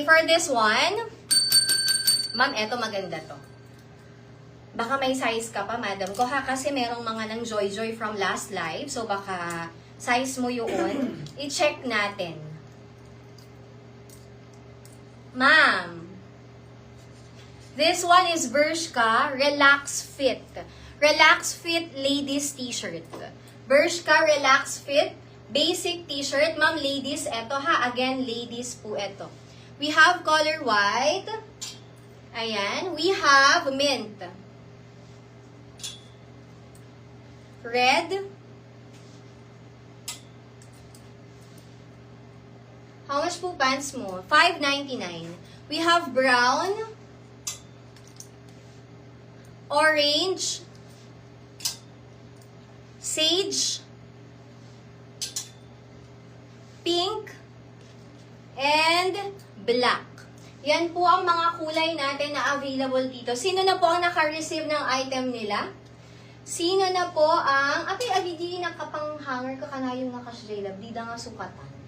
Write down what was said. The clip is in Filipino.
Okay, for this one, ma'am, eto maganda to. Baka may size ka pa, madam ko ha, kasi merong mga nang joy-joy from last live. So, baka size mo yun. I-check natin. Ma'am, this one is Bershka Relax Fit. Relax Fit Ladies T-shirt. Bershka Relax Fit Basic T-shirt. Ma'am, ladies, eto ha. Again, ladies po eto. We have color white. Ayan. We have mint. Red. How much po pants mo? $5.99. We have brown, orange, sage, pink, and black. Yan po ang mga kulay natin na available dito. Sino na po ang naka-receive ng item nila? Sino na po ang... Apay, abidi, nakapang hanger ka ka na yung nakash-jailab. Di da nga sukatan.